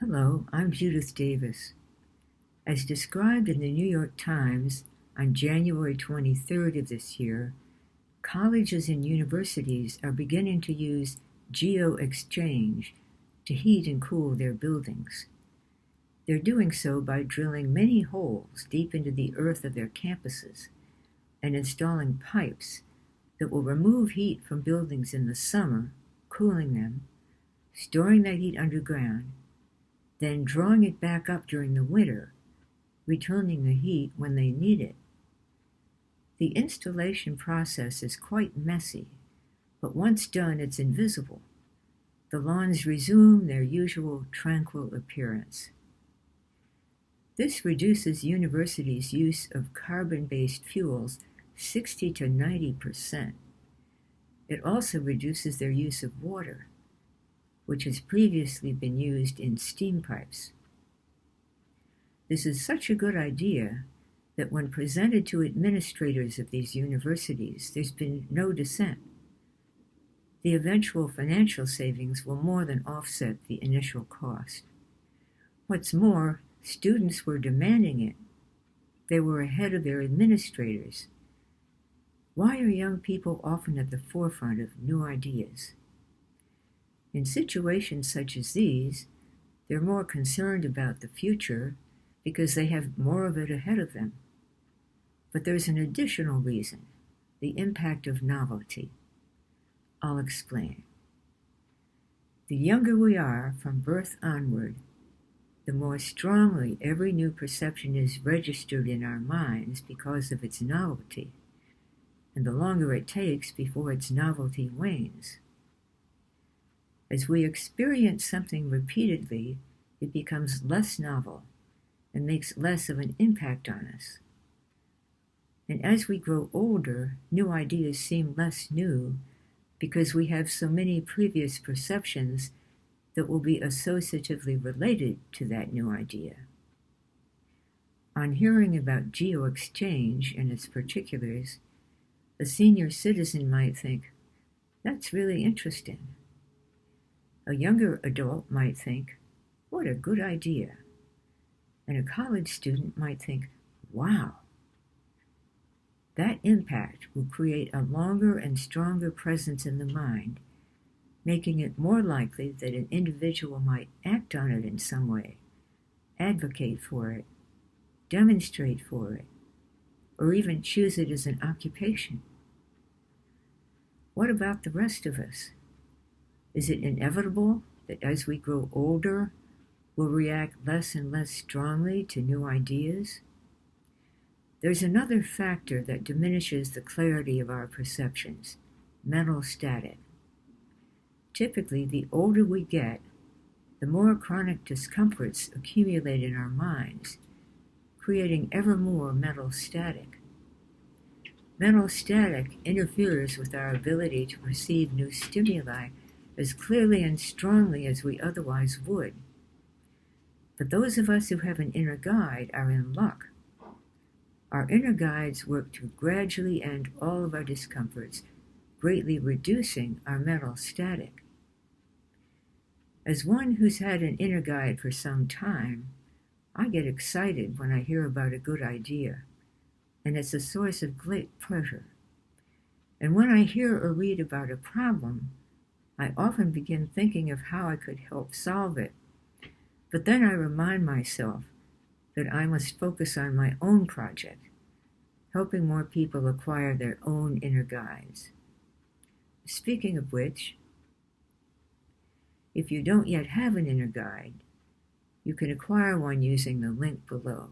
Hello, I'm Judith Davis. As described in the New York Times on January 23rd of this year, colleges and universities are beginning to use geo-exchange to heat and cool their buildings. They're doing so by drilling many holes deep into the earth of their campuses and installing pipes that will remove heat from buildings in the summer, cooling them, storing that heat underground, then drawing it back up during the winter, returning the heat when they need it. The installation process is quite messy, but once done, it's invisible. The lawns resume their usual tranquil appearance. This reduces universities' use of carbon-based fuels 60 to 90%. It also reduces their use of water, which has previously been used in steam pipes. This is such a good idea that when presented to administrators of these universities, there's been no dissent. The eventual financial savings will more than offset the initial cost. What's more, students were demanding it. They were ahead of their administrators. Why are young people often at the forefront of new ideas? In situations such as these, they're more concerned about the future because they have more of it ahead of them. But there's an additional reason, the impact of novelty. I'll explain. The younger we are from birth onward, the more strongly every new perception is registered in our minds because of its novelty, and the longer it takes before its novelty wanes. As we experience something repeatedly, it becomes less novel and makes less of an impact on us. And as we grow older, new ideas seem less new because we have so many previous perceptions that will be associatively related to that new idea. On hearing about geo-exchange and its particulars, a senior citizen might think, "That's really interesting." A younger adult might think, "What a good idea." And a college student might think, "Wow." That impact will create a longer and stronger presence in the mind, making it more likely that an individual might act on it in some way, advocate for it, demonstrate for it, or even choose it as an occupation. What about the rest of us? Is it inevitable that as we grow older, we'll react less and less strongly to new ideas? There's another factor that diminishes the clarity of our perceptions, mental static. Typically, the older we get, the more chronic discomforts accumulate in our minds, creating ever more mental static. Mental static interferes with our ability to perceive new stimuli as clearly and strongly as we otherwise would. But those of us who have an inner guide are in luck. Our inner guides work to gradually end all of our discomforts, greatly reducing our mental static. As one who's had an inner guide for some time, I get excited when I hear about a good idea, and it's a source of great pleasure. And when I hear or read about a problem, I often begin thinking of how I could help solve it. But then I remind myself that I must focus on my own project, helping more people acquire their own inner guides. Speaking of which, if you don't yet have an inner guide, you can acquire one using the link below.